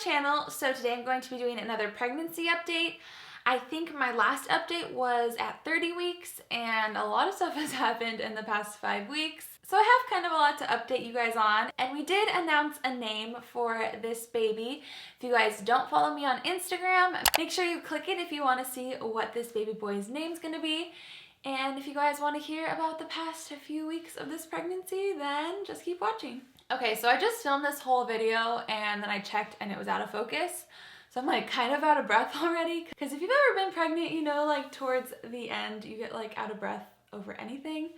channel. So today I'm going to be doing another pregnancy update. I think my last update was at 30 weeks and a lot of stuff has happened in the past 5 weeks. So I have kind of a lot to update you guys on, and we did announce a name for this baby. If you guys don't follow me on Instagram, make sure you click it if you want to see what this baby boy's name's gonna be. And if you guys want to hear about the past few weeks of this pregnancy, then just keep watching. Okay, so I just filmed this whole video and then I checked and it was out of focus. So I'm like kind of out of breath already. Because if you've ever been pregnant, you know, like towards the end, you get like out of breath over anything.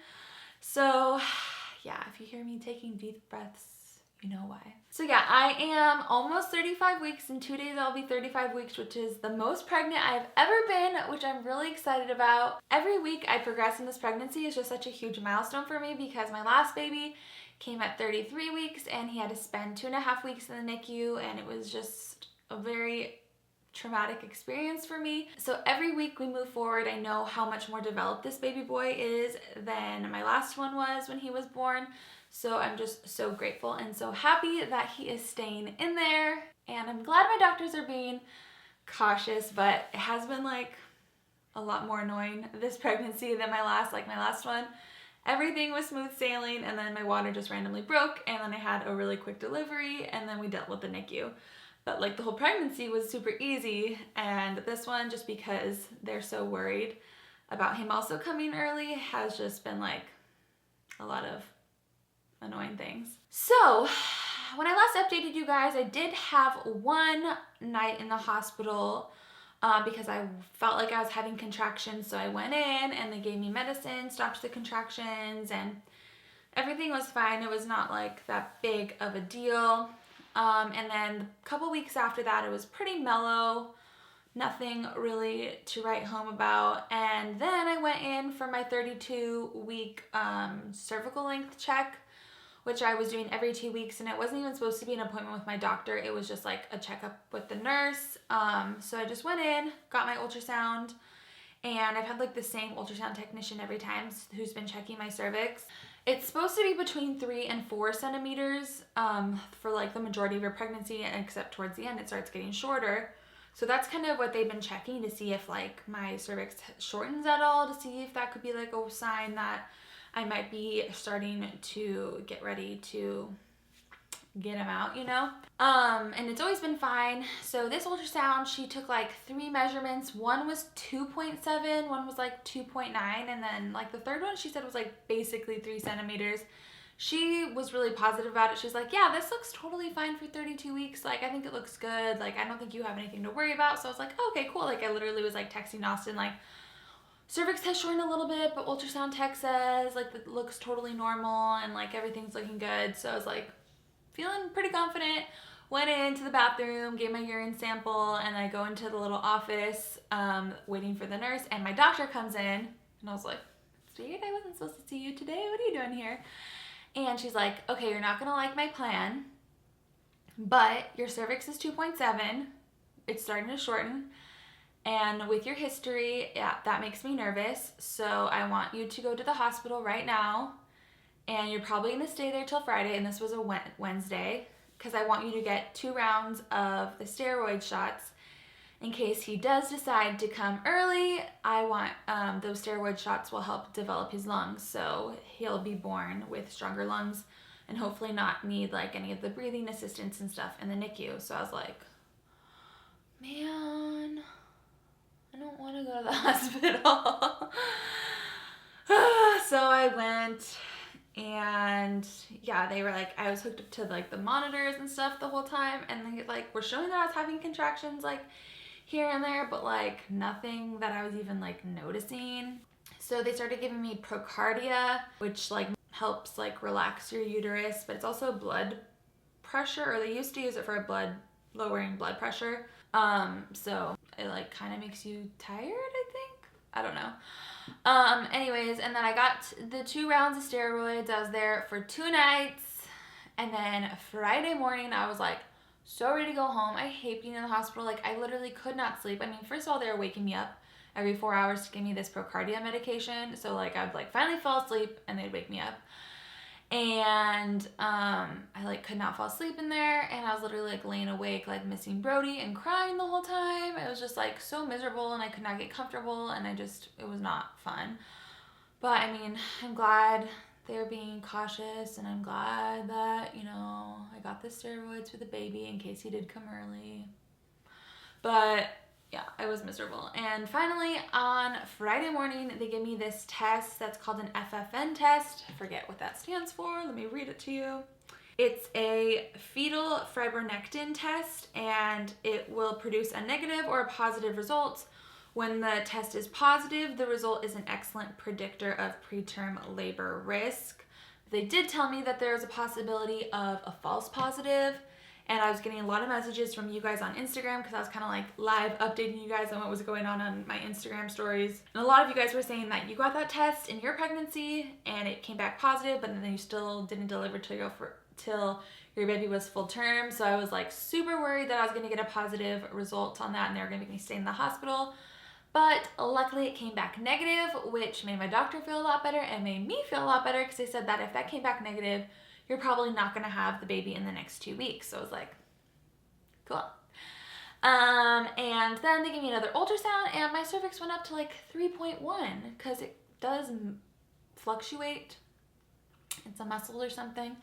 So yeah, if you hear me taking deep breaths, you know why. So yeah, I am almost 35 weeks. In 2 days I'll be 35 weeks, which is the most pregnant I've ever been, which I'm really excited about. Every week I progress in this pregnancy is just such a huge milestone for me because my last baby came at 33 weeks and he had to spend 2.5 weeks in the NICU, and it was just a very traumatic experience for me. So every week we move forward, I know how much more developed this baby boy is than my last one was when he was born. So I'm just so grateful and so happy that he is staying in there. And I'm glad my doctors are being cautious, but it has been like a lot more annoying this pregnancy than my last one. Everything was smooth sailing, and then my water just randomly broke, and then I had a really quick delivery, and then we dealt with the NICU. But like the whole pregnancy was super easy, and this one, just because they're so worried about him also coming early, has just been like a lot of annoying things. So when I last updated you guys, I did have one night in the hospital because I felt like I was having contractions. So I went in and they gave me medicine, stopped the contractions, and everything was fine. It was not like that big of a deal. And then a couple weeks after that, it was pretty mellow, nothing really to write home about. And then I went in for my 32-week cervical length check, which I was doing every 2 weeks, and it wasn't even supposed to be an appointment with my doctor. It was just like a checkup with the nurse. So I just went in, got my ultrasound, and I've had like the same ultrasound technician every time who's been checking my cervix. It's supposed to be between 3 and 4 centimeters for like the majority of your pregnancy, except towards the end it starts getting shorter. So that's kind of what they've been checking to see if like my cervix shortens at all, to see if that could be like a sign that I might be starting to get ready to get him out, you know? And it's always been fine. So this ultrasound, she took like 3 measurements. One was 2.7, one was like 2.9, and then like the third one she said was like basically 3 centimeters. She was really positive about it. She's like, yeah, this looks totally fine for 32 weeks. Like, I think it looks good. Like, I don't think you have anything to worry about. So I was like, oh, okay, cool. Like, I literally was like texting Austin, like, cervix has shortened a little bit, but ultrasound tech says like it looks totally normal and like everything's looking good. So I was like feeling pretty confident. Went into the bathroom, gave my urine sample, and I go into the little office waiting for the nurse, and my doctor comes in, and I was like, it's weird, I wasn't supposed to see you today. What are you doing here? And she's like, okay, you're not gonna like my plan, but your cervix is 2.7. It's starting to shorten. And with your history, yeah, that makes me nervous. So I want you to go to the hospital right now. And you're probably going to stay there till Friday. And this was a Wednesday. Because I want you to get 2 rounds of the steroid shots. In case he does decide to come early, I want those steroid shots will help develop his lungs. So he'll be born with stronger lungs. And hopefully not need like any of the breathing assistance and stuff in the NICU. So I was like, man, I don't want to go to the hospital. So I went, and yeah, they were like, I was hooked up to like the monitors and stuff the whole time, and they like were showing that I was having contractions like here and there, but like nothing that I was even like noticing. So they started giving me Procardia, which like helps like relax your uterus, but it's also blood pressure, or they used to use it for lowering blood pressure. So it like kind of makes you tired, I think. I don't know. Anyways, and then I got the 2 rounds of steroids. I was there for 2 nights. And then Friday morning, I was like so ready to go home. I hate being in the hospital. Like, I literally could not sleep. I mean, first of all, they were waking me up every 4 hours to give me this Procardia medication. So like, I would like finally fall asleep and they'd wake me up. And I like could not fall asleep in there, and I was literally like laying awake like missing Brody and crying the whole time. It was just like so miserable, and I could not get comfortable, and it was not fun. But I mean, I'm glad they're being cautious, and I'm glad that, you know, I got the steroids for the baby in case he did come early. But yeah, I was miserable. And finally, on Friday morning, they gave me this test that's called an FFN test. I forget what that stands for. Let me read it to you. It's a fetal fibronectin test, and it will produce a negative or a positive result. When the test is positive, the result is an excellent predictor of preterm labor risk. They did tell me that there is a possibility of a false positive, and I was getting a lot of messages from you guys on Instagram because I was kind of like live updating you guys on what was going on my Instagram stories. And a lot of you guys were saying that you got that test in your pregnancy and it came back positive, but then you still didn't deliver till your baby was full term. So I was like super worried that I was going to get a positive result on that and they were going to make me stay in the hospital. But luckily it came back negative, which made my doctor feel a lot better and made me feel a lot better because they said that if that came back negative, you're probably not going to have the baby in the next 2 weeks. So I was like, cool. And then they gave me another ultrasound, and my cervix went up to like 3.1 because it does fluctuate. It's a muscle or something.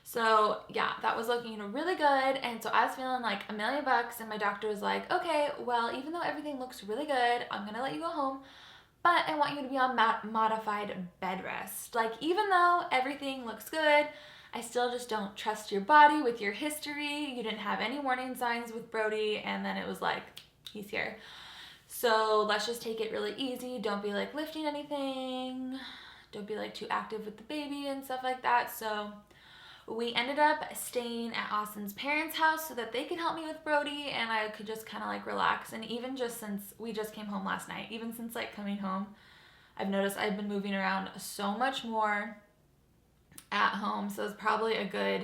So yeah, that was looking really good. And so I was feeling like $1 million, and my doctor was like, okay, well, even though everything looks really good, I'm going to let you go home, but I want you to be on modified bed rest. Like, even though everything looks good, I still just don't trust your body with your history. You didn't have any warning signs with Brody, and then it was like, he's here. So let's just take it really easy. Don't be like lifting anything. Don't be like too active with the baby and stuff like that. So we ended up staying at Austin's parents' house so that they could help me with Brody and I could just kind of like relax. And even just since we just came home last night, even since like coming home, I've noticed I've been moving around so much more at home. So it's probably a good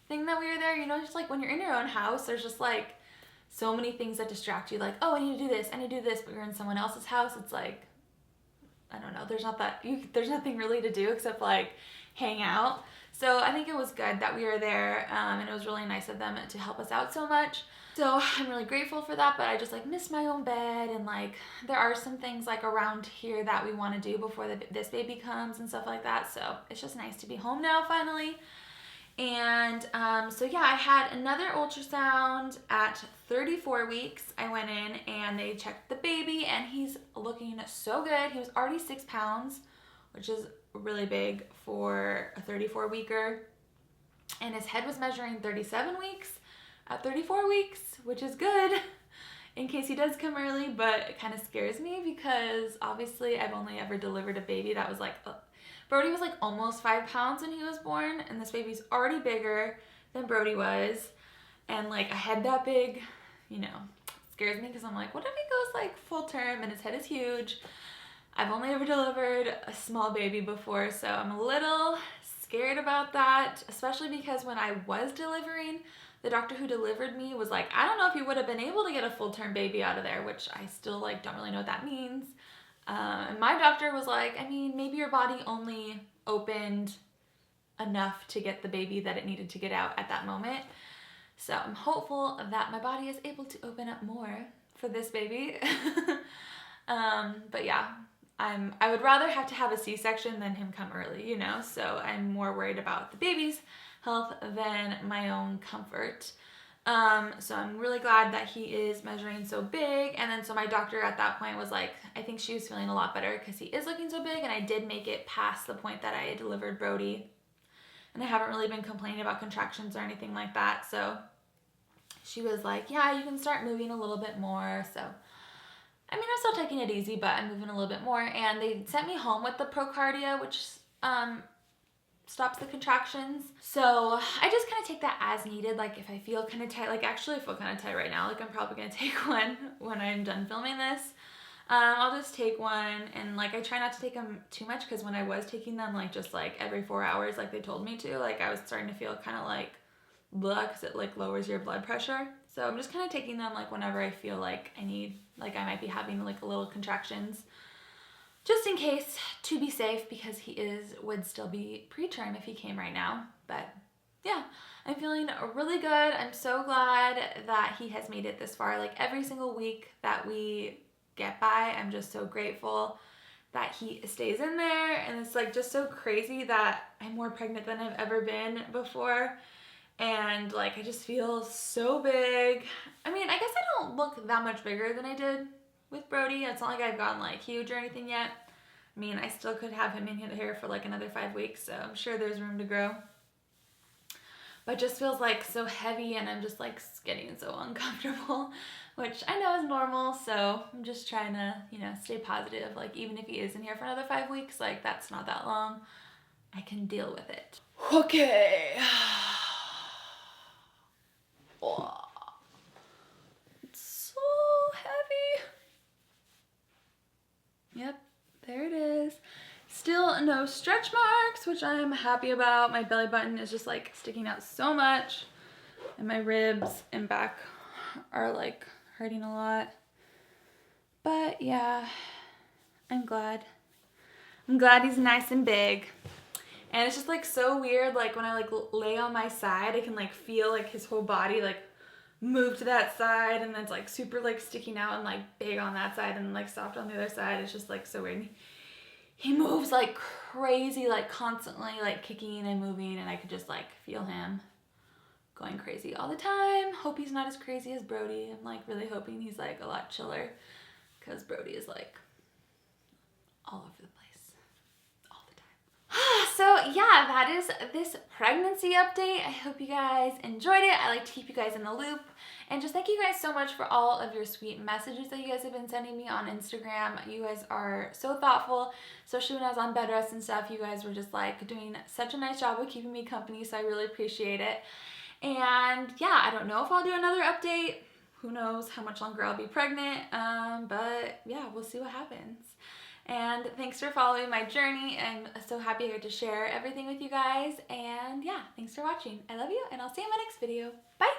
thing that we were there. You know, just like when you're in your own house, there's just like so many things that distract you. Like, oh, I need to do this, I need to do this. But you're in someone else's house. It's like, I don't know. There's nothing really to do except like hang out. So I think it was good that we were there, and it was really nice of them to help us out so much. So I'm really grateful for that, but I just like miss my own bed, and like there are some things like around here that we want to do before this baby comes and stuff like that. So it's just nice to be home now finally. And so yeah, I had another ultrasound at 34 weeks. I went in and they checked the baby, and he's looking so good. He was already 6 pounds, which is really big for a 34 weeker. And his head was measuring 37 weeks at 34 weeks, which is good in case he does come early, but it kind of scares me because obviously I've only ever delivered a baby that was like, Brody was like almost 5 pounds when he was born, and this baby's already bigger than Brody was, and like a head that big, you know, scares me because I'm like, what if he goes like full term and his head is huge? I've only ever delivered a small baby before, so I'm a little scared about that, especially because when I was delivering, the doctor who delivered me was like, I don't know if you would have been able to get a full-term baby out of there, which I still like don't really know what that means. And my doctor was like, I mean, maybe your body only opened enough to get the baby that it needed to get out at that moment. So I'm hopeful that my body is able to open up more for this baby. But yeah, I would rather have to have a C-section than him come early, you know? So I'm more worried about the baby's health than my own comfort. So I'm really glad that he is measuring so big. And then so my doctor at that point was like, I think she was feeling a lot better because he is looking so big, and I did make it past the point that I delivered Brody. And I haven't really been complaining about contractions or anything like that. So she was like, yeah, you can start moving a little bit more. So I mean, I'm still taking it easy, but I'm moving a little bit more. And they sent me home with the Procardia, which stops the contractions. So I just kind of take that as needed. Like if I feel kind of tight, like actually I feel kind of tight right now. Like I'm probably going to take one when I'm done filming this. I'll just take one, and like I try not to take them too much because when I was taking them like just like every 4 hours like they told me to, like I was starting to feel kind of like blah, because it like lowers your blood pressure. So I'm just kind of taking them like whenever I feel like I need, like I might be having like a little contractions. just in case, to be safe, because he would still be preterm if he came right now. But yeah, I'm feeling really good. I'm so glad that he has made it this far. Like every single week that we get by, I'm just so grateful that he stays in there. And it's like just so crazy that I'm more pregnant than I've ever been before. And like I just feel so big. I mean, I guess I don't look that much bigger than I did with Brody. It's not like I've gotten like huge or anything yet. I mean, I still could have him in here for like another 5 weeks, so I'm sure there's room to grow. But it just feels like so heavy, and I'm just like getting so uncomfortable, which I know is normal. So I'm just trying to, stay positive. Like even if he is in here for another 5 weeks, like that's not that long. I can deal with it. Okay. Oh, it's so heavy. Yep, there it is. Still no stretch marks, which I'm happy about. My belly button is just like sticking out so much, and my ribs and back are like hurting a lot. But yeah, I'm glad. I'm glad he's nice and big. And it's just like so weird, like when I like lay on my side, I can like feel like his whole body like move to that side, and then it's like super like sticking out and like big on that side and like soft on the other side. It's just like so weird. He moves like crazy, like constantly like kicking and moving, and I could just like feel him going crazy all the time. Hope he's not as crazy as Brody. I'm like really hoping he's like a lot chiller, because Brody is like all over the place all the time. So yeah, that is this pregnancy update. I hope you guys enjoyed it. I like to keep you guys in the loop. And just thank you guys so much for all of your sweet messages that you guys have been sending me on Instagram. You guys are so thoughtful, especially when I was on Bedrest and stuff. You guys were just like doing such a nice job of keeping me company, so I really appreciate it. And yeah, I don't know if I'll do another update. Who knows how much longer I'll be pregnant, but yeah, we'll see what happens. And thanks for following my journey. I'm so happy I get to share everything with you guys. And yeah, thanks for watching. I love you, and I'll see you in my next video. Bye!